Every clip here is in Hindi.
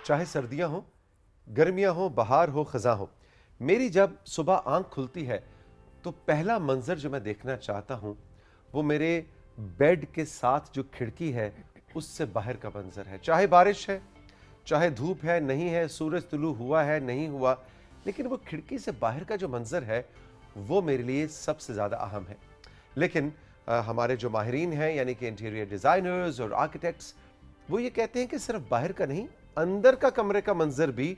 चाहे सर्दियां हो, गर्मियां हो, बहार हो, खज़ां हो, मेरी जब सुबह आंख खुलती है तो पहला मंजर जो मैं देखना चाहता हूं वो मेरे बेड के साथ जो खिड़की है उससे बाहर का मंजर है। चाहे बारिश है, चाहे धूप है, नहीं है, सूरज तुलू हुआ है, नहीं हुआ, लेकिन वो खिड़की से बाहर का जो मंजर है वो मेरे लिए सबसे ज़्यादा अहम है। लेकिन हमारे जो माहिरीन हैं यानी कि इंटीरियर डिज़ाइनर्स और आर्किटेक्ट्स, वो ये कहते हैं कि सिर्फ बाहर का नहीं, अंदर का कमरे का मंजर भी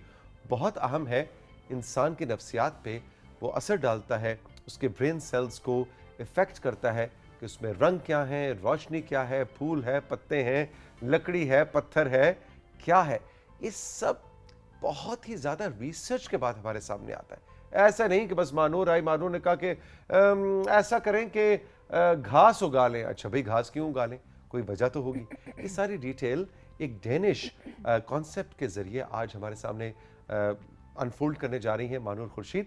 बहुत अहम है। इंसान की नफ्सियात पे वो असर डालता है, उसके ब्रेन सेल्स को इफ़ेक्ट करता है कि उसमें रंग क्या है, रोशनी क्या है, फूल है, पत्ते हैं, लकड़ी है, पत्थर है, क्या है। ये सब बहुत ही ज़्यादा रिसर्च के बाद हमारे सामने आता है। ऐसा नहीं कि बस मानूर आई, मानूर ने कहा कि ऐसा करें कि घास उगा लें। अच्छा भाई, घास क्यों उगा लें, कोई वजह तो होगी। ये सारी डिटेल एक डेनिश कॉन्सेप्ट के ज़रिए आज हमारे सामने अनफोल्ड करने जा रही हैं मानूर खुर्शीद,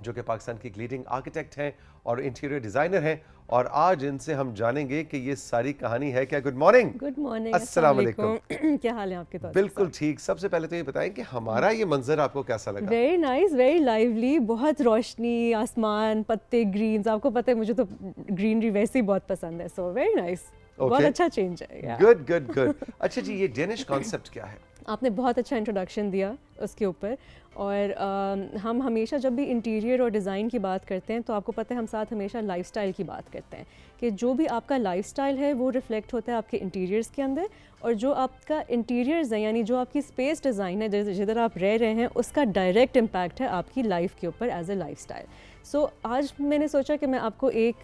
जो कि पाकिस्तान की लीडिंग आर्किटेक्ट हैं और इंटीरियर डिज़ाइनर हैं। और आज इनसे हम जानेंगे कि ये सारी कहानी है क्या। Good morning. गुड मॉर्निंग, अस्सलाम वालेकुम। क्या हाल है आपके? बिल्कुल ठीक। सबसे पहले तो ये बताएं कि हमारा ये मंजर आपको कैसा लगा? वेरी नाइस, वेरी लाइवली, बहुत रोशनी, आसमान, पत्ते, ग्रीन्स। आपको पता है मुझे तो ग्रीनरी वैसे ही बहुत पसंद है, सो वेरी नाइस, बहुत अच्छा चेंज है। Good good good. अच्छा जी, ये डेनिश कॉन्सेप्ट क्या है? आपने बहुत अच्छा इंट्रोडक्शन दिया उसके ऊपर। और हम हमेशा जब भी इंटीरियर और डिज़ाइन की बात करते हैं तो आपको पता है हम साथ हमेशा लाइफस्टाइल की बात करते हैं कि जो भी आपका लाइफस्टाइल है वो रिफ्लेक्ट होता है आपके इंटीरियर्स के अंदर, और जो आपका इंटीरियर्स है यानी जो आपकी स्पेस डिज़ाइन है, जिधर आप रह रहे हैं, उसका डायरेक्ट इम्पैक्ट है आपकी लाइफ के ऊपर एज ए लाइफस्टाइल। सो आज मैंने सोचा कि मैं आपको एक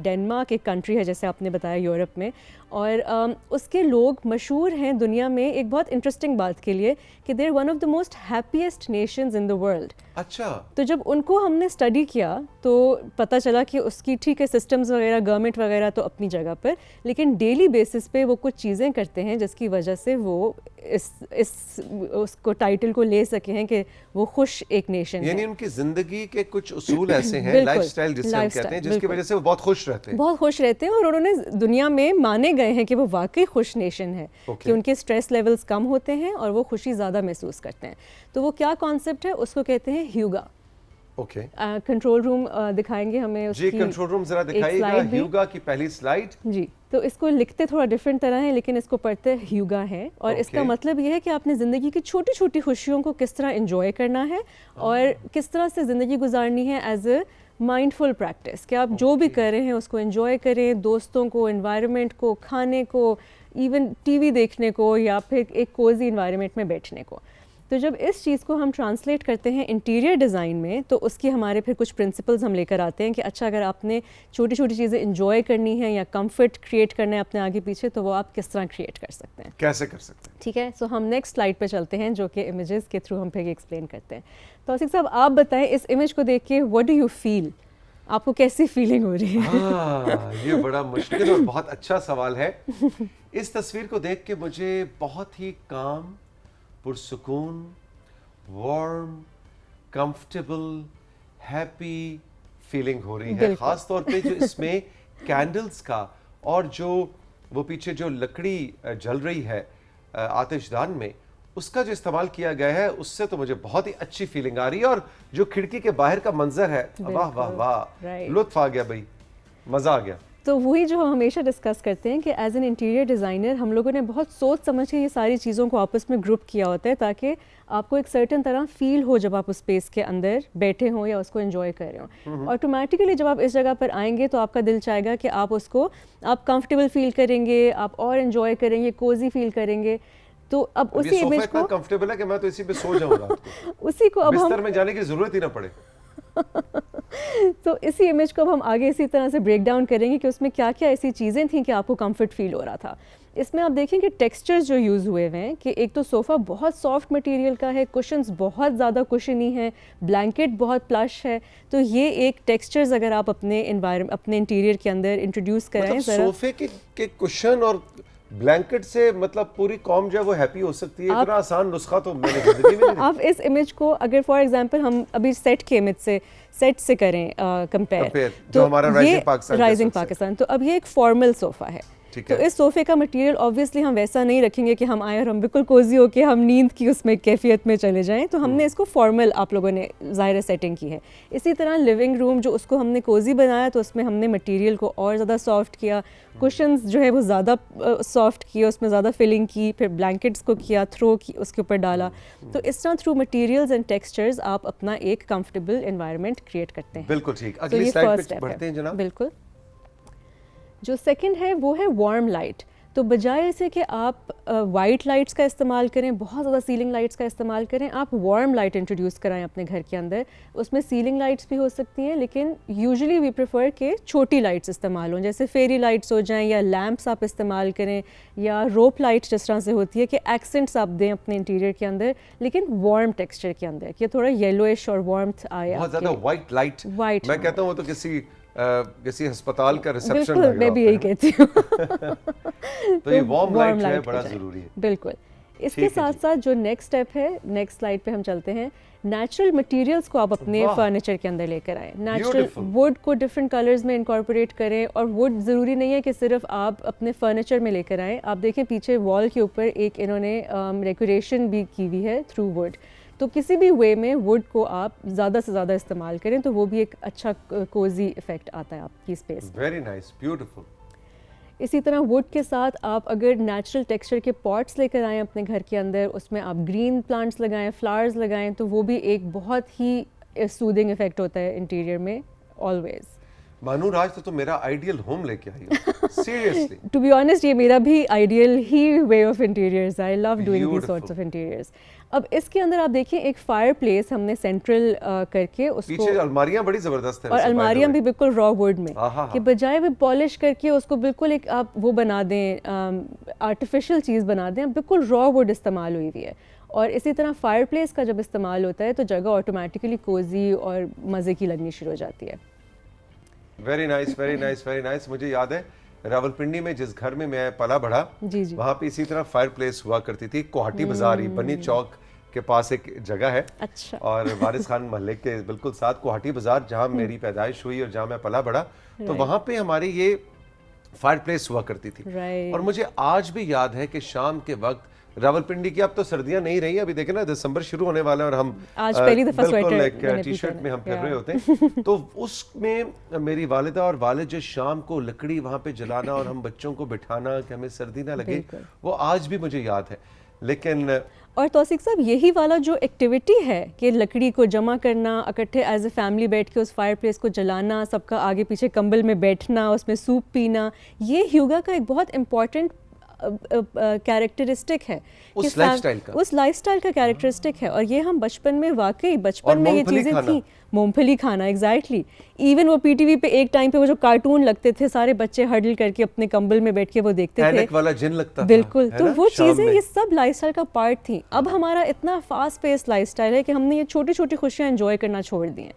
डेनमार्क, एक कंट्री है जैसे आपने बताया यूरोप में, और उसके लोग मशहूर हैं दुनिया में एक बहुत इंटरेस्टिंग बात के लिए कि they are one of the most happiest nations in the world. अच्छा। तो जब उनको हमने स्टडी किया तो पता चला कि उसकी ठीक है सिस्टम्स वगैरह, गवर्नमेंट वगैरह तो अपनी जगह पर, लेकिन डेली बेसिस पे वो कुछ चीज़ें करते हैं जिसकी वजह से वो उसको टाइटल को ले सके हैं कि वो खुश एक नेशन है। यानी उनकी जिंदगी के कुछ उसूल ऐसे हैं, लाइफस्टाइल जिसे हम कहते हैं, जिसकी वजह से वो बहुत खुश रहते हैं। बहुत खुश रहते हैं, और उन्होंने दुनिया में माने गए हैं कि वो वाकई खुश नेशन है। कि उनके स्ट्रेस लेवल्स कम होते हैं और वो खुशी ज़्यादा महसूस करते हैं। तो वो क्या कॉन्सेप्ट है, उसको कहते हैं ह्यूगा। ओके। कंट्रोल रूम दिखाएंगे हमें जी, कंट्रोल रूम जरा दिखाइएगा ह्यूगा की पहली स्लाइड। जी, तो इसको लिखते थोड़ा डिफरेंट तरह है लेकिन इसको पढ़ते ह्यूगा है, और इसका मतलब ये है कि आपने ज़िंदगी की छोटी छोटी खुशियों को किस तरह एंजॉय करना है और किस तरह से ज़िंदगी गुजारनी है एज ए माइंडफुल प्रैक्टिस, कि आप जो भी कर रहे हैं उसको एंजॉय करें, दोस्तों को, एनवायरनमेंट को, खाने को, इवन टीवी देखने को, या फिर एक कोजी एनवायरनमेंट में बैठने को। तो जब इस चीज़ को हम ट्रांसलेट करते हैं इंटीरियर डिज़ाइन में तो उसकी हमारे फिर कुछ प्रिंसिपल्स हम लेकर आते हैं कि अच्छा, अगर आपने छोटी छोटी चीज़ें इंजॉय करनी है या कंफर्ट क्रिएट करना है अपने आगे पीछे, तो वो आप किस तरह क्रिएट कर सकते हैं, कैसे कर सकते हैं। ठीक है। सो हम नेक्स्ट स्लाइड पे चलते हैं जो कि इमेजेस के थ्रू हम फिर एक्सप्लेन करते हैं। तो आसिफ साहब, आप बताएं इस इमेज को देख के व्हाट डू यू फील, आपको कैसी फीलिंग हो रही है? ये बड़ा मुश्किल और बहुत अच्छा सवाल है। इस तस्वीर को देख के मुझे बहुत ही काम, पुरसुकून, वार्म, कंफर्टेबल, हैप्पी फीलिंग हो रही है। खास तौर पे जो इसमें कैंडल्स का और जो वो पीछे जो लकड़ी जल रही है आतिशदान में, उसका जो इस्तेमाल किया गया है, उससे तो मुझे बहुत ही अच्छी फीलिंग आ रही है। और जो खिड़की के बाहर का मंजर है, वाह वाह वाह, लुत्फ आ गया भाई, मजा आ गया। तो वही जो हम हमेशा डिस्कस करते हैं कि एज एन इंटीरियर डिज़ाइनर हम लोगों ने बहुत सोच समझ के ये सारी चीज़ों को आपस में ग्रुप किया होता है ताकि आपको एक सर्टेन तरह फील हो जब आप उस स्पेस के अंदर बैठे हों या उसको एंजॉय कर रहे हों। ऑटोमेटिकली जब आप इस जगह पर आएंगे तो आपका दिल चाहेगा कि आप उसको, आप कंफर्टेबल फील करेंगे, आप और एंजॉय करेंगे, कोजी फील करेंगे। तो अब उसी इमेज को कंफर्टेबल है कि मैं तो इसी पे सो जाऊं रात को। उसी को अब बिस्तर में जाने की जरूरत ही ना पड़े। तो इसी इमेज को अब हम आगे इसी तरह से ब्रेक डाउन करेंगे कि उसमें क्या क्या ऐसी चीज़ें थीं कि आपको कंफर्ट फील हो रहा था। इसमें आप देखें कि टेक्सचर्स जो यूज़ हुए हुए हैं, कि एक तो सोफ़ा बहुत सॉफ्ट मटेरियल का है, कुशन्स बहुत ज़्यादा कुशनी है, ब्लैंकेट बहुत प्लश है। तो ये एक टेक्सचर्स अगर आप अपने एनवायरनमेंट, अपने इंटीरियर के अंदर इंट्रोड्यूस कराएं, मतलब सोफे के कुशन और ब्लैंकेट से मतलब पूरी कॉम जो है वो हैप्पी हो सकती है। इतना आसान नुस्खा तो मैंने जिंदगी में नहीं। आप इस इमेज को अगर फॉर एग्जांपल हम अभी सेट के इमेज से सेट से करें कंपेयर, तो हमारा राइजिंग पाकिस्तान, तो अब ये एक फॉर्मल सोफ़ा है, ठीक तो है। इस सोफे का मटेरियल ऑब्वियसली हम वैसा नहीं रखेंगे कि हम आए और हम बिल्कुल कोजी होके हम नींद की उसमें कैफियत में चले जाएं, तो हमने इसको फॉर्मल आप लोगों ने ज़ाहिर सेटिंग की है। इसी तरह लिविंग रूम जो उसको हमने कोजी बनाया तो उसमें हमने मटेरियल को और ज़्यादा सॉफ्ट किया, कुशन्स जो है वो ज़्यादा सॉफ्ट किए, उसमें ज़्यादा फिलिंग की, फिर ब्लैंकेट्स को किया, थ्रो की उसके ऊपर डाला। तो इस तरह थ्रू मटेरियल्स एंड टेक्सचर्स आप अपना एक कंफर्टेबल एनवायरनमेंट क्रिएट करते हैं। बिल्कुल ठीक। तो अगली ये स्लाइड फर्स्ट पे स्टेप बढ़ते हैं है। जनाब। बिल्कुल। जो सेकंड है वो है वार्म लाइट। तो बजाय इसे कि आप वाइट लाइट्स का इस्तेमाल करें, बहुत ज़्यादा सीलिंग लाइट्स का इस्तेमाल करें, आप वार्म लाइट इंट्रोड्यूस कराएं अपने घर के अंदर। उसमें सीलिंग लाइट्स भी हो सकती हैं, लेकिन यूजुअली वी प्रेफर कि छोटी लाइट्स इस्तेमाल हों, जैसे फेरी लाइट्स हो जाएं, या लैंप्स आप इस्तेमाल करें, या रोप लाइट्स जिस तरह से होती है कि एक्सेंट्स आप दें अपने इंटीरियर के अंदर, लेकिन वार्म टेक्सचर के अंदर, कि थोड़ा येलोइश और वार्मथ आए। बहुत ज्यादा व्हाइट लाइट, White, मैं कहता हूँ वो तो किसी अस्पताल का रिसेप्शन बिल्कुल, मैं भी यही कहती हूँ। तो ये वार्म लाइट है, light बड़ा हो जाए। जरूरी है। बिल्कुल। इसके ठीक है साथ जी। साथ जो नेक्स्ट स्टेप है, नेक्स्ट स्लाइड पे हम चलते हैं, नेचुरल मटेरियल्स को आप अपने वाह। फर्नीचर के अंदर लेकर आएं। Natural Beautiful। वुड को डिफरेंट कलर्स में इनकॉर्पोरेट करें, और वुड ज़रूरी नहीं है कि सिर्फ आप अपने फर्नीचर में लेकर आएं। आप देखें पीछे वॉल के ऊपर एक इन्होंने डेकोरेशन भी की हुई है थ्रू वुड। तो किसी भी वे में वुड को आप ज़्यादा से ज़्यादा इस्तेमाल करें तो वो भी एक अच्छा कोजी इफेक्ट आता है आपकी स्पेस। Very nice, beautiful. इसी तरह वुड के साथ आप अगर नेचुरल टेक्सचर के पॉट्स लेकर आएँ अपने घर के अंदर, उसमें आप ग्रीन प्लांट्स लगाएं, फ्लावर्स लगाएं, तो वो भी एक बहुत ही सूदिंग इफेक्ट होता है इंटीरियर में ऑलवेज। मानूर, आज तो मेरा आइडियल होम लेके आई हो। सीरियसली। टू बी ऑनेस्ट ये मेरा भी आइडियल ही way of interiors. I love doing these Beautiful। Sorts of interiors. अब इसके अंदर आप देखिए एक फायर प्लेस हमने सेंट्रल करके उसको, पीछे अलमारियां बड़ी जबरदस्त है और अलमारियां भी बिल्कुल रॉ वुड में, कि बजाय वो पॉलिश करके उसको बिल्कुल एक आप वो बना दें, आर्टिफिशियल चीज़ बना दें, बिल्कुल रॉ वुड इस्तेमाल हुई हुई है। और इसी तरह फायर प्लेस का जब इस्तेमाल होता है तो जगह ऑटोमेटिकली कोजी और मज़े की लगनी शुरू हो जाती है। Very nice, very nice, very nice. मुझे याद है रावलपिंडी में जिस घर में मैं पला बढ़ा, जी जी। वहाँ पे इसी तरह फायर प्लेस हुआ करती थी। कोहाटी बाजार, बनी चौक के पास एक जगह है, अच्छा। और वारिस खान महल्ले के बिल्कुल साथ कोहाटी बाजार, जहाँ मेरी पैदाइश हुई और जहाँ मैं पला बढ़ा, तो वहाँ पे हमारी ये फायर प्लेस हुआ करती थी। राइट। और मुझे आज भी याद है कि शाम के वक्त रावलपिंडी की, अब तो सर्दियां नहीं रही, अभी देखे ना दिसंबर शुरू होने वाला है और हम आज पहली दफा बिल्कुल स्वेटर एक मैंने टी शर्ट पहना में है। हम फिर रहे होते हैं। तो उसमें मेरी वालिदा और वालिद जो शाम को लकड़ी वहां पे जलाना और हम बच्चों को बिठाना कि हमें सर्दी ना लगे, बिल्कुल। वो आज भी मुझे याद है। लेकिन और तौसीक साहब यही वाला जो एक्टिविटी है कि लकड़ी को जमा करना, इकट्ठे एज ए फैमिली बैठ के उस फायर प्लेस को जलाना, सबका आगे पीछे कंबल में बैठना, उसमें सूप पीना, ये ह्यूगा का एक बहुत इम्पॉर्टेंट कैरेक्टरिस्टिक है, उस लाइफस्टाइल का, उस लाइफस्टाइल का कैरेक्टरिस्टिक है। और ये हम बचपन में वाकई बचपन में ये चीज़ें थी, मूंगफली खाना, एग्जैक्टली। इवन वो पीटीवी पे एक टाइम पे वो जो कार्टून लगते थे, सारे बच्चे हडल करके अपने कंबल में बैठ के वो देखते थे, ऐनक वाला जिन लगता था, बिल्कुल। तो वो शाम चीज़ें में। ये सब लाइफस्टाइल का पार्ट थी। अब हमारा इतना फास्ट पेस लाइफस्टाइल है कि हमने ये छोटी छोटी खुशियाँ एंजॉय करना छोड़ दी हैं।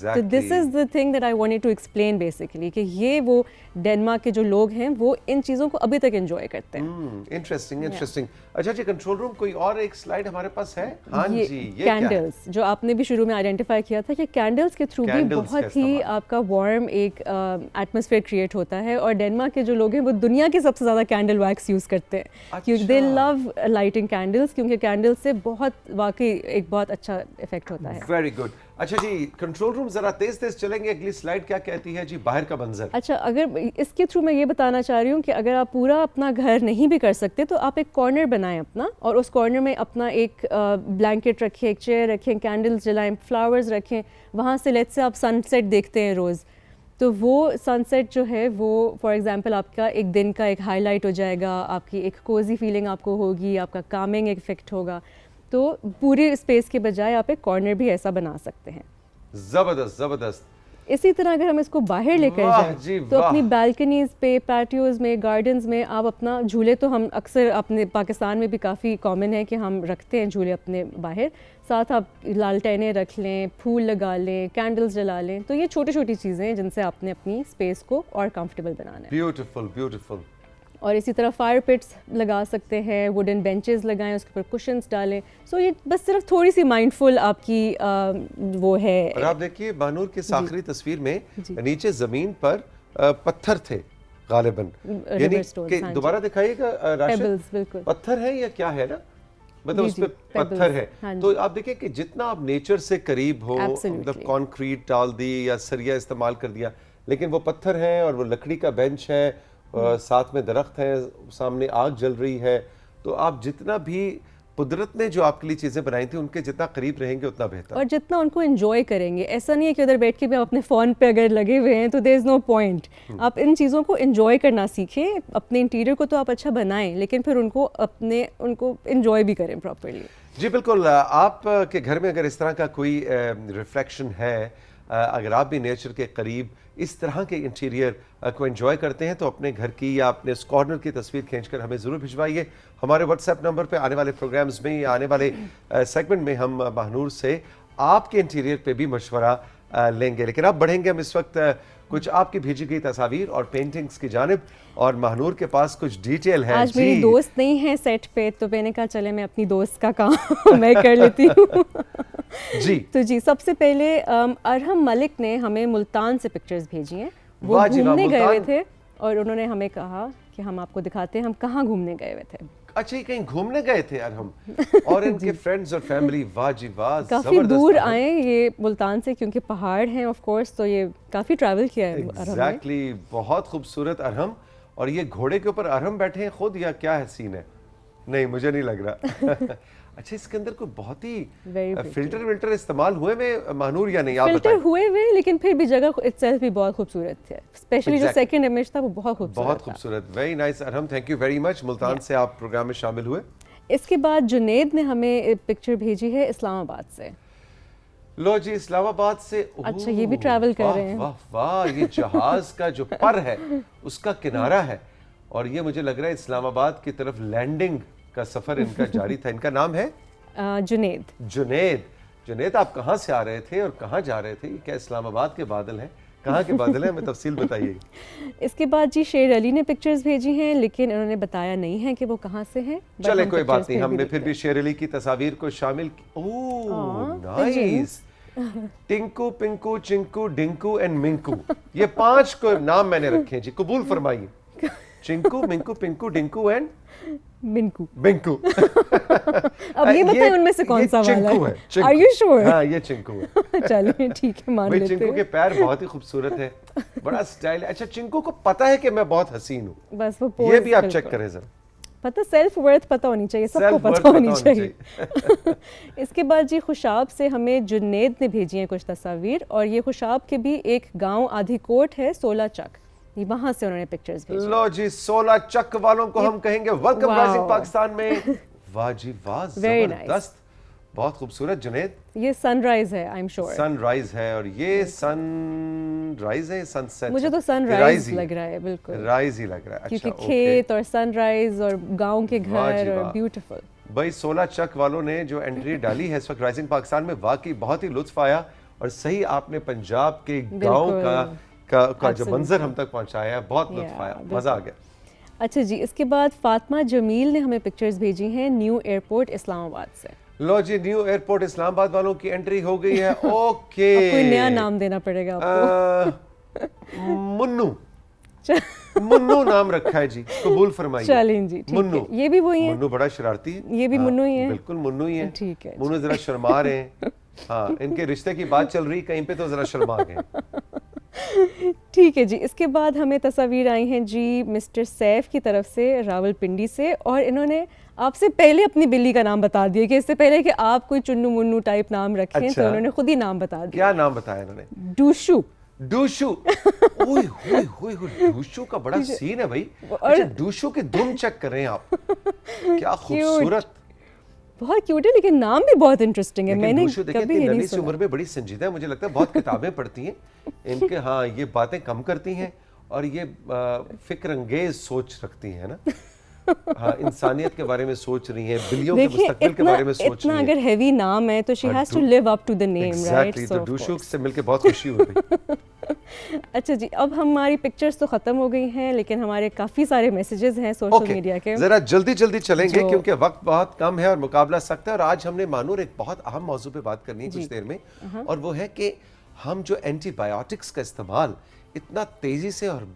तो this is the thing that I wanted to explain basically, कि ये वो डेनमार्क के जो लोग हैं वो इन चीज़ों को अभी तक एंजॉय करते हैं। Interesting, interesting. अच्छा जी, कंट्रोल रूम कोई और एक स्लाइड हमारे पास है? हाँ जी, ये कैंडल्स, जो आपने भी शुरू में आइडेंटिफाई किया था कि कैंडल्स के थ्रू भी बहुत ही आपका वार्म एक एटमॉस्फेयर क्रिएट होता है। और डेनमार्क के जो लोग हैं वो दुनिया के सबसे ज़्यादा कैंडल वैक्स यूज़ करते हैं, क्योंकि दे लव लाइटिंग कैंडल्स, क्योंकि कैंडल्स से बहुत वाकई एक बहुत अच्छा इफेक्ट होता है। Very good. अच्छा जी, कंट्रोल रूम जरा तेज तेज चलेंगे, अगली स्लाइड क्या कहती है जी? बाहर का मंजर। अच्छा, अगर इसके थ्रू मैं ये बताना चाह रही हूँ कि अगर आप पूरा अपना घर नहीं भी कर सकते तो आप एक कॉर्नर बनाएं अपना, और उस कॉर्नर में अपना एक ब्लैंकेट रखें, एक चेयर रखें, कैंडल्स जलाएं, फ्लावर्स रखें। वहाँ से लेट्स से आप सनसेट देखते हैं रोज़, तो वो सनसेट जो है वो फॉर एग्जांपल आपका एक दिन का एक हाईलाइट हो जाएगा, आपकी एक कोजी फीलिंग आपको होगी, आपका कामिंग इफेक्ट होगा। तो पूरी स्पेस के बजाय आप एक कॉर्नर भी ऐसा बना सकते हैं। जबरदस्त, जबरदस्त। इसी तरह अगर हम इसको बाहर लेकर जाएं तो अपनी बालकनीज पे, पैटियोज में, गार्डन्स में आप अपना झूले, तो हम अक्सर अपने पाकिस्तान में भी काफ़ी कॉमन है कि हम रखते हैं झूले अपने बाहर, साथ आप लालटेनें रख लें, फूल लगा लें, कैंडल्स जला लें। तो ये छोटी छोटी चीज़ें हैं जिनसे आपने अपनी स्पेस को और कंफर्टेबल बनाना है। Beautiful, beautiful. और इसी तरह फायर पिट्स लगा सकते हैं, वुडन बेंचेस लगाएं, उसके ऊपर कुशन्स डालें। सो ये बस सिर्फ थोड़ी सी माइंडफुल आपकी वो है। और आप देखिए बानूर की आखिरी तस्वीर में नीचे जमीन पर पत्थर थे, गालिबन। यानी river stones, कि हाँ जी। दोबारा दिखाइएगा राशिद, Pebbles, बिल्कुल। पत्थर है या क्या है ना, मतलब जी, उस पे जी, पत्थर pebbles, है। हाँ तो जी। आप देखिए कि जितना आप नेचर से करीब हो, मतलब Absolutely. कंक्रीट डाल दी या सरिया इस्तेमाल कर दिया, लेकिन वो पत्थर है और वो लकड़ी का बेंच है, साथ में दरख्त है, सामने आग जल रही है। तो आप जितना भी कुदरत ने जो आपके लिए चीज़ें बनाई थी उनके जितना करीब रहेंगे उतना बेहतर। और जितना उनको एंजॉय करेंगे, ऐसा नहीं है कि उधर बैठ के भी आप अपने फ़ोन पे अगर लगे हुए हैं तो देयर इज़ नो पॉइंट। आप इन चीज़ों को एंजॉय करना सीखें। अपने इंटीरियर को तो आप अच्छा बनाएं, लेकिन फिर उनको एंजॉय भी करें प्रॉपर्ली। जी बिल्कुल। आप के घर में अगर इस तरह का कोई रिफ्लेक्शन है, अगर आप भी नेचर के करीब इस तरह के इंटीरियर को एंजॉय करते हैं, तो अपने घर की या अपने उस कॉर्नर की तस्वीर खींचकर हमें ज़रूर भिजवाइए। हमारे व्हाट्सएप नंबर पे आने वाले प्रोग्राम्स में या आने वाले सेगमेंट में हम महानूर से आपके इंटीरियर पे भी मशवरा लेंगे। लेकिन अब बढ़ेंगे हम इस वक्त कुछ आपकी भेजी गई तस्वीर और पेंटिंग्स की जानिब, और महानूर के पास कुछ डिटेल है। आज मेरी दोस्त नहीं है सेट पे, तो मैंने कहा चले मैं अपनी दोस्त का काम मैं कर लेती हूँ। जी तो जी, सबसे पहले अरहम मलिक ने हमें मुल्तान से पिक्चर्स भेजी हैं। वो वाह जी वाह, घूमने गए हुए मुल्तान। थे और उन्होंने हमें कहा कि हम आपको दिखाते हैं हम कहाँ घूमने गए हुए थे। अच्छा, ये कहीं घूमने गए थे यार हम और इनके फ्रेंड्स और फैमिली। वाह जी वाह, काफ़ी जबरदस्त दूर है। आए ये मुल्तान से, क्योंकि पहाड़ हैं ऑफ कोर्स, तो ये काफ़ी ट्रैवल किया है अरहम ने। एग्जैक्टली, बहुत खूबसूरत अरहम। और ये घोड़े के ऊपर अरहम बैठे हैं खुद, या क्या है सीन है? नहीं, मुझे नहीं लग रहा। अच्छा, इसके अंदर कोई बहुत ही Very pretty. फिल्टर विल्टर इस्तेमाल हुए में महानूर या नहीं, आप फिल्टर बताएं। हुए हुए, लेकिन फिर भी जगह इटसेल्फ भी बहुत खूबसूरत थे। स्पेशली जो Exactly. सेकंड इमेज था वो बहुत खूबसूरत बहुत था। खूबसूरत, very nice Arham, thank you very much. Multan से आप प्रोग्राम में शामिल हुए। इसके बाद जुनेद ने हमें पिक्चर भेजी है इस्लामाबाद से। लो जी, इस्लामाबाद से। अच्छा, ये भी ओह, ट्रैवल कर वाह, रहे हैं। वाह वाह, ये जहाज का जो पर है उसका किनारा है, और ये मुझे लग रहा है इस्लामाबाद की तरफ लैंडिंग का सफर इनका जारी था। इनका नाम है जुनेद। जुनेद। जुनेद, आप कहाँ से आ रहे थे और कहाँ जा रहे थे? क्या इस्लामाबाद के बादल हैं? कहाँ के बादल हैं? हमें तफसील बताइए। इसके बाद जी शेर अली ने पिक्चर्स भेजी हैं, लेकिन इन्होंने बताया नहीं है कि वो कहाँ से हैं। but चले हम कोई pictures बात नहीं, फिर हमने फिर देखते भी शेर अली की तस्वीर को शामिल ओह हाँ, नाइस। टिंकू, पिंकू, चिंकू, डिंकू एंड मिंकू, ये 5 को नाम मैंने रखे हैं जी, कबूल फरमाइए। चिंकू, मिंकू, पिंकू, डिंकू एंड हैं। मिनकू। बिंकू। अब ये बताएं उनमें से कौन सा वाला चिंकू है? चिंकू। Are you sure? हाँ, ये चिंकू है। चलिए ठीक है, मान भाई, लेते चिंकू के हैं। पैर बहुत ही खूबसूरत है, बड़ा स्टाइल है। अच्छा, चिंकू को पता है कि मैं बहुत हसीन हूँ, बस वो ये pose भी आप बिल्कुल। चेक करें जरा। पता, सेल्फ वर्थ पता होनी चाहिए, सबको Self-worth पता होनी चाहिए। चाहिए। इसके बाद जी खुशाब से हमें जुनेद ने भेजी हैं कुछ तस्वीर, और ये खुशाब के भी एक गांव आधी कोट है, 16 चक, ये वहां से उन्होंने पिक्चर्स भेजी। लो जी, 16 चक वालों को हम कहेंगे वेलकम Wow. राइजिंग पाकिस्तान में। वाह जी वाह, Very nice. जबरदस्त, बहुत खूबसूरत। जुनेद, ये सनराइज है, आई एम श्योर। सनराइज है, और ये सनराइज है, सनसेट? मुझे तो सनराइज लग रहा है, बिल्कुल, राइज ही लग रहा है। क्योंकि अच्छा, खेत और सनराइज और गांव के वाह जी घर और वाह। ब्यूटीफुल। भाई, 16 चक वालों ने जो एंट्री डाली है इस वक्त राइजिंग पाकिस्तान में, वाकई बहुत ही लुत्फ आया, और सही आपने पंजाब के गांव का जो Absolutely. मंजर हम तक पहुंचाया है, बहुत लुत्फ आया, मजा आ गया। अच्छा जी, इसके बाद फातिमा जमील ने हमें पिक्चर्स भेजी हैं न्यू एयरपोर्ट इस्लामाबाद से। लो जी, न्यू एयरपोर्ट इस्लामाबाद वालों की एंट्री हो गई है। ओके, अब कोई नया नाम देना पड़ेगा आपको। मुन्नू। मुन्नू नाम रखा है जी, कबूल फरमाइए। चलें जी, ठीक मुन्नू, है। ये भी वही है, मुन्नू बड़ा शरारती है। ये भी हाँ, मुन्नू ही है। बिल्कुल मुन्नू ही है। ठीक है। मुन्नू जरा शर्मा रहे हैं। हाँ, इनके रिश्ते की बात चल रही कहीं पे, तो जरा शर्मा गए। ठीक है जी। इसके बाद हमें तस्वीर आई हैं जी मिस्टर सैफ की तरफ से रावलपिंडी से, और इन्होंने आपसे पहले अपनी बिल्ली का नाम बता दिया कि इससे पहले कि आप कोई चुन्नू मुन्नू टाइप नाम रखें। अच्छा। तो उन्होंने खुद ही नाम बता दिया, क्या नाम बताया इन्होंने? डूशू। डूशू। ओए होए होए होए, डूशू का बड़ा सीन है भाई। अच्छा, डूशू की धुन चेक कर रहे हैं आप, क्या खूबसूरत, बहुत क्यूट है, लेकिन नाम भी बहुत इंटरेस्टिंग है। लेकिन मैंने डूशू देखें, कभी इतनी ये नहीं नन्ही सी सुना। उम्र में बड़ी संजीदा है, मुझे लगता है बहुत किताबें पढ़ती हैं इनके। हाँ, ये बातें कम करती हैं, और ये फिक्र अंगेज सोच रखती हैं ना। हाँ, इंसानियत के बारे में सोच रही हैं, बिल्लियों के देखिए, मुस्तकबिल के बारे में सोच इतना रही अगर हैं। हैवी नाम है तो she has to live up to the name, right? Exactly, तो डूशू से मिलके बहुत खुशी हुई भाई। अच्छा जी, अब हमारी पिक्चर्स तो खत्म हो गई हैं, लेकिन हमारे काफी सारे मैसेजेस हैं सोशल मीडिया के। जरा जल्दी जल्दी चलेंगे जो- क्योंकि वक्त बहुत कम है और मुकाबला सख्त है। और आज हमने मानूर एक बहुत अहम मौजू पे बात करनी है कुछ देर में, और वो है कि हम जो एंटीबायोटिक्स का इस्तेमाल इतना तेजी से और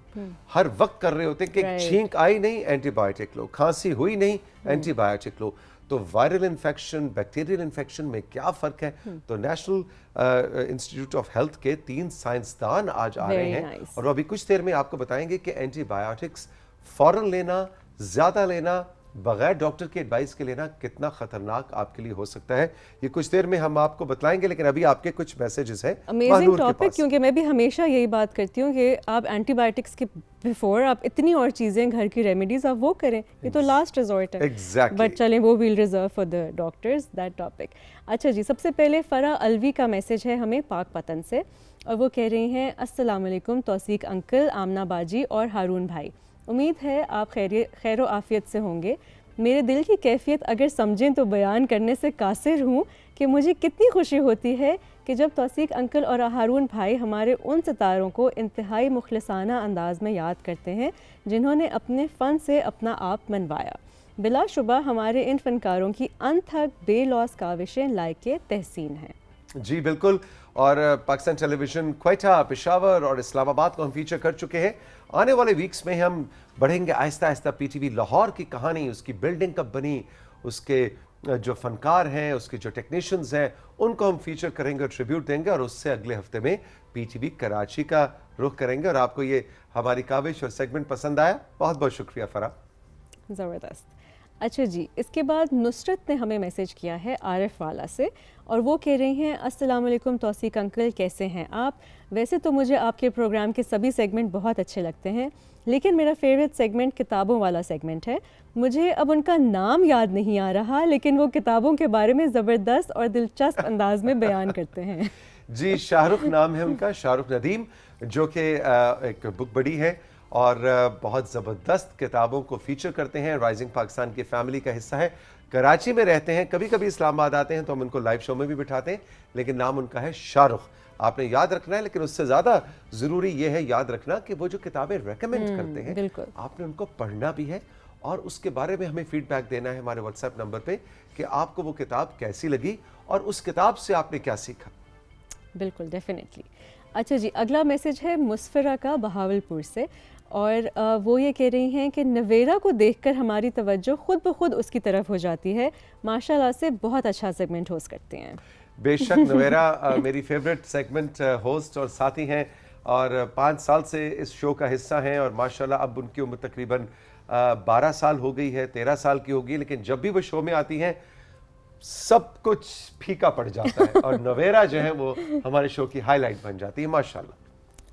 हर वक्त कर रहे होते हैं कि Right. छींक आई नहीं एंटीबायोटिक लो, खांसी हुई नहीं एंटीबायोटिक लो। तो वायरल इन्फेक्शन, बैक्टीरियल इन्फेक्शन में क्या फ़र्क है? तो नेशनल इंस्टीट्यूट ऑफ हेल्थ के 3 साइंसदान आज आ रहे Very हैं nice. और अभी कुछ देर में आपको बताएंगे कि एंटीबायोटिक्स फ़ौरन लेना, ज़्यादा लेना, बगैर डॉक्टर की एडवाइस के लेना कितना खतरनाक आपके लिए हो सकता है, ये कुछ देर में हम आपको बताएंगे। लेकिन अभी आपके कुछ मैसेजेस हैं अमेजिंग महानूर के टॉपिक, पास। क्योंकि मैं भी हमेशा यही बात करती हूँ कि आप एंटीबायोटिक्स के बिफोर आप इतनी और चीज़ें घर की रेमेडीज आप वो करें, ये तो लास्ट रिजॉर्ट है। Exactly. बट चलें, वो we'll reserve for the doctors that topic. अच्छा जी, सबसे पहले फ़रा अलवी का मैसेज है हमें पाक पतन से, और वो कह रही हैं अस्सलाम वालेकुम तौसीक अंकल, आमना बाजी और हारून भाई, उम्मीद है आप खैर आफियत से होंगे। मेरे दिल की कैफियत अगर समझें तो बयान करने से कासिर हूँ कि मुझे कितनी खुशी होती है कि जब तौसीक अंकल और हारून भाई हमारे उन सितारों को इंतहाई मुखलिसाना अंदाज में याद करते हैं जिन्होंने अपने फ़न से अपना आप मनवाया। बिलाशुबा हमारे इन फ़नकारों की अनथक बेलौस काविशें लायक तहसीन हैं। जी बिल्कुल, और पाकिस्तान टेलीविज़न क्वेटा, पेशावर और इस्लामाबाद को हम फीचर कर चुके हैं। आने वाले वीक्स में हम बढ़ेंगे आहिस्ता आहिस्ता पीटीवी लाहौर की कहानी, उसकी बिल्डिंग कब बनी, उसके जो फनकार हैं, उसके जो टेक्नीशियंस हैं, उनको हम फीचर करेंगे और ट्रिब्यूट देंगे। और उससे अगले हफ्ते में पीटीवी कराची का रुख करेंगे। और आपको ये हमारी काविश और सेगमेंट पसंद आया, बहुत बहुत शुक्रिया फ़रा। ज़बरदस्त। अच्छा जी, इसके बाद नुसरत ने हमें मैसेज किया है आरिफ वाला से, और वो कह रही हैं अस्सलाम वालेकुम तौसीक अंकल, कैसे हैं आप? वैसे तो मुझे आपके प्रोग्राम के सभी सेगमेंट बहुत अच्छे लगते हैं, लेकिन मेरा फेवरेट सेगमेंट किताबों वाला सेगमेंट है। मुझे अब उनका नाम याद नहीं आ रहा, लेकिन वो किताबों के बारे में ज़बरदस्त और दिलचस्प अंदाज में बयान करते हैं। जी, शाहरुख नाम है उनका, शाहरुख नदीम, जो कि एक बुक बड़ी है और बहुत ज़बरदस्त किताबों को फीचर करते हैं। राइजिंग पाकिस्तान की फैमिली का हिस्सा है, कराची में रहते हैं, कभी कभी इस्लामाबाद आते हैं तो हम उनको लाइव शो में भी बिठाते हैं, लेकिन नाम उनका है शाहरुख। आपने याद रखना है, लेकिन उससे ज़्यादा ज़रूरी ये है याद रखना कि वो जो किताबें रेकमेंड करते हैं, बिल्कुल। आपने उनको पढ़ना भी है और उसके बारे में हमें फीडबैक देना है हमारे व्हाट्सएप नंबर पे कि आपको वो किताब कैसी लगी और उस किताब से आपने क्या सीखा। बिल्कुल, डेफिनेटली। अच्छा जी, अगला मैसेज है मुस्फिरा का बहावलपुर से, और वो ये कह रही हैं कि नवेरा को देखकर हमारी तवज्जो खुद ब खुद उसकी तरफ हो जाती है। माशाल्लाह से बहुत अच्छा सेगमेंट होस्ट करते हैं। बेशक, नवेरा मेरी फेवरेट सेगमेंट होस्ट और साथी हैं और 5 साल से इस शो का हिस्सा हैं और माशाल्लाह अब उनकी उम्र तकरीबन 12 साल हो गई है, 13 साल की होगी, लेकिन जब भी वो शो में आती हैं सब कुछ फीका पड़ जाता है और नवेरा जो है वो हमारे शो की हाईलाइट बन जाती है माशाल्लाह।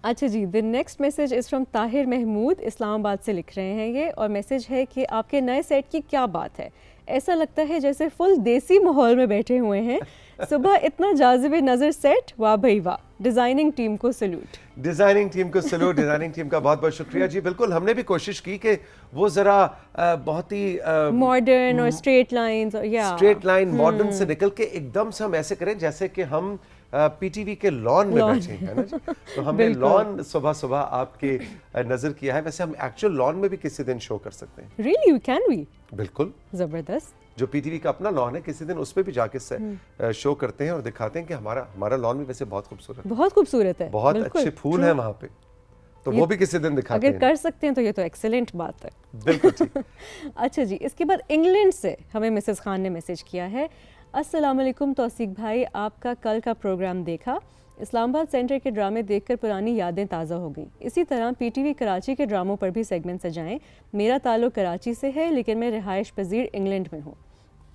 अच्छा जी, the next message is from Tahir Mahmood, Islamabad से लिख रहे हैं ये, और मैसेज है कि आपके नए सेट की क्या बात है, ऐसा लगता है जैसे फुल देसी माहौल में बैठे हुए हैं। सुबह इतना जाज़िब नज़र सेट, वाह भाई वाह। डिज़ाइनिंग टीम को सल्यूट। डिज़ाइनिंग टीम को सल्यूट, डिज़ाइनिंग टीम का बहुत बहुत शुक्रिया। जी बिल्कुल, हमने भी कोशिश की कि वो ज़रा बहुत ही मॉडर्न और स्ट्रेट लाइंस, और या स्ट्रेट लाइन मॉडर्न से निकल के एकदम से हम ऐसे करें जैसे कि हम पीटीवी के लॉन में बैठे हैं ना जी। तो हमने लॉन सुबह सुबह आपके नजर किया है। वैसे हम एक्चुअल लॉन में भी किसी दिन शो कर सकते हैं। Really can we? बिल्कुल, ज़बरदस्त। जो पीटीवी का अपना लॉन है, किसी दिन उस पे भी जाके शो करते हैं और दिखाते हैं कि हमारा लॉन भी वैसे बहुत खूबसूरत है, बहुत खूबसूरत है, बहुत अच्छे फूल हैं वहाँ पे, तो वो भी किसी दिन दिखाते अगर हैं। कर सकते हैं तो ये तो एक्सेलेंट बात है। बिल्कुल ठीक। अच्छा जी, इसके बाद इंग्लैंड से हमें मिसेस खान ने मैसेज किया है, अस्सलाम वालेकुम तौसीक भाई, आपका कल का प्रोग्राम देखा, इस्लामाबाद सेंटर के ड्रामे देखकर पुरानी यादें ताज़ा हो गई। इसी तरह पीटीवी कराची के ड्रामों पर भी सेगमेंट सजाएं। मेरा ताल्लुक़ कराची से है, लेकिन मैं रिहाइश पजीर इंग्लैंड में हूँ।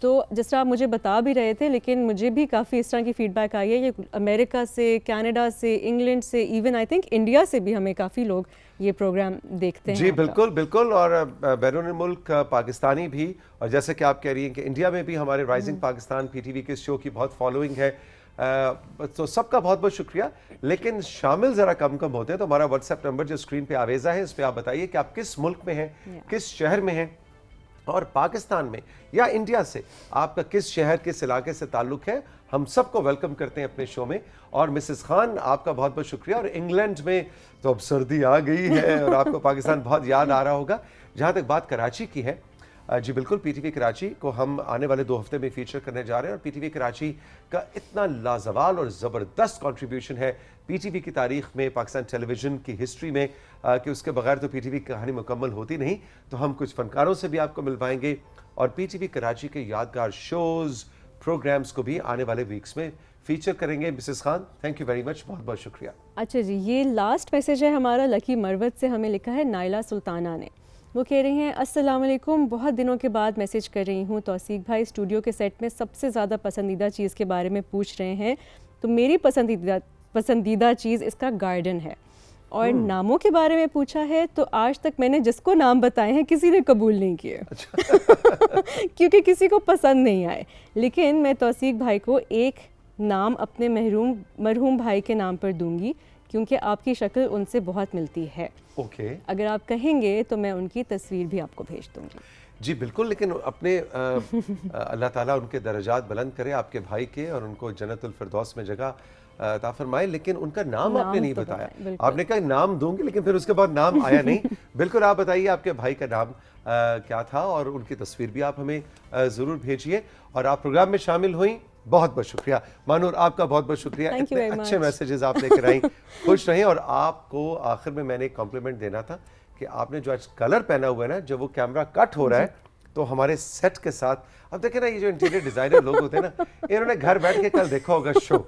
तो जिस तरह आप मुझे बता भी रहे थे, लेकिन मुझे भी काफ़ी इस तरह की फ़ीडबैक आई है, ये अमेरिका से, कनाडा से, इंग्लैंड से, इवन आई थिंक इंडिया से भी हमें काफ़ी लोग ये प्रोग्राम देखते हैं। जी बिल्कुल बिल्कुल, और बैरून मुल्क पाकिस्तानी भी, और जैसे कि आप कह रही हैं कि इंडिया में भी हमारे राइजिंग पाकिस्तान पीटीवी के शो की बहुत फॉलोइंग है, तो सबका बहुत बहुत शुक्रिया। लेकिन शामिल ज़रा कम कम होते हैं, तो हमारा व्हाट्सएप नंबर जो स्क्रीन पे आवेज़ा है, इस पर आप बताइए कि आप किस मुल्क में हैं, किस शहर में हैं, और पाकिस्तान में या इंडिया से आपका किस शहर किस इलाके से ताल्लुक़ है। हम सबको वेलकम करते हैं अपने शो में। और मिसेस खान, आपका बहुत बहुत शुक्रिया। और इंग्लैंड में तो अब सर्दी आ गई है और आपको पाकिस्तान बहुत याद आ रहा होगा। जहाँ तक बात कराची की है, जी बिल्कुल, पीटीवी कराची को हम आने वाले 2 हफ्ते में फीचर करने जा रहे हैं और पीटीवी कराची का इतना लाजवाल और ज़बरदस्त कंट्रीब्यूशन है पीटीवी की तारीख में, पाकिस्तान टेलीविज़न की हिस्ट्री में, कि उसके बगैर तो पीटीवी की कहानी मुकम्मल होती नहीं। तो हम कुछ फनकारों से भी आपको मिलवाएंगे और पीटीवी कराची के यादगार शोज़, प्रोग्राम्स को भी आने वाले वीक्स में फीचर करेंगे। Mrs Khan, thank you very much, बहुत बहुत शुक्रिया। अच्छा जी, ये लास्ट मैसेज है हमारा लकी मरवत से, हमें लिखा है नाइला सुल्ताना ने। वो कह रही हैं, अस्सलाम वालेकुम, बहुत दिनों के बाद मैसेज कर रही हूँ। तौसीक भाई स्टूडियो के सेट में सबसे ज़्यादा पसंदीदा चीज़ के बारे में पूछ रहे हैं। तो मेरी पसंदीदा चीज़ इसका गार्डन है। और नामों के बारे में पूछा है तो आज तक मैंने जिसको नाम बताए हैं किसी ने कबूल नहीं किए। क्योंकि किसी को पसंद नहीं आए। लेकिन मैं तौसीक भाई को एक नाम अपने मरहूम भाई के नाम पर दूंगी, क्योंकि आपकी शक्ल उनसे बहुत मिलती है। ओके। अगर आप कहेंगे तो मैं उनकी तस्वीर भी आपको भेज दूंगी। जी बिल्कुल, लेकिन अपने अल्लाह ताला उनके दर्जात बुलंद करे आपके भाई के, और उनको जन्नतुल फिरदौस में जगह अता फरमाए। लेकिन उनका नाम आपने नहीं तो बताया। आपने कहा नाम दूंगी, लेकिन फिर उसके बाद नाम आया नहीं। बिल्कुल, आप बताइए आपके भाई का नाम क्या था, और उनकी तस्वीर भी आप हमें ज़रूर भेजिए। और आप प्रोग्राम में शामिल हुई, बहुत बहुत शुक्रिया। मानूर, आपका बहुत बहुत शुक्रिया, इतने अच्छे मैसेजेस आप लेकर आई। खुश रहें। और आपको आखिर में मैंने एक कॉम्प्लीमेंट देना था कि आपने जो आज कलर पहना हुआ है ना, जब वो कैमरा कट हो रहा है तो हमारे सेट के साथ, अब देखें ना, ये जो इंटीरियर डिजाइनर लोग होते हैं ना, इन्होंने घर बैठ के कल देखा होगा शो,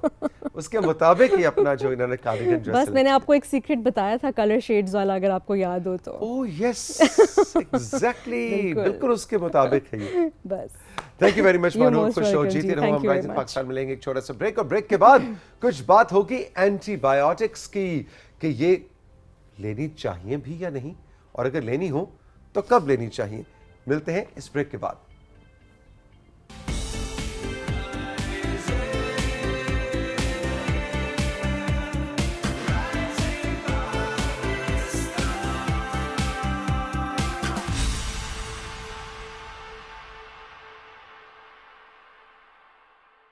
उसके मुताबिक ही अपना जो इन्होंने कार्डिगन ड्रेस। बस मैंने आपको एक सीक्रेट बताया था कलर शेड्स वाला, अगर आपको याद हो तो। ओह यस, एग्जैक्टली, बिल्कुल उसके मुताबिक है ये। बस thank you very much Manur, खुश रहो, जीते रहो। हम राइजिंग पाकिस्तान मिलेंगे एक छोटा सा ब्रेक, और ब्रेक के बाद कुछ बात होगी एंटीबायोटिक्स की, कि ये लेनी चाहिए भी या नहीं, और अगर लेनी हो तो कब लेनी चाहिए। मिलते हैं इस ब्रेक के बाद।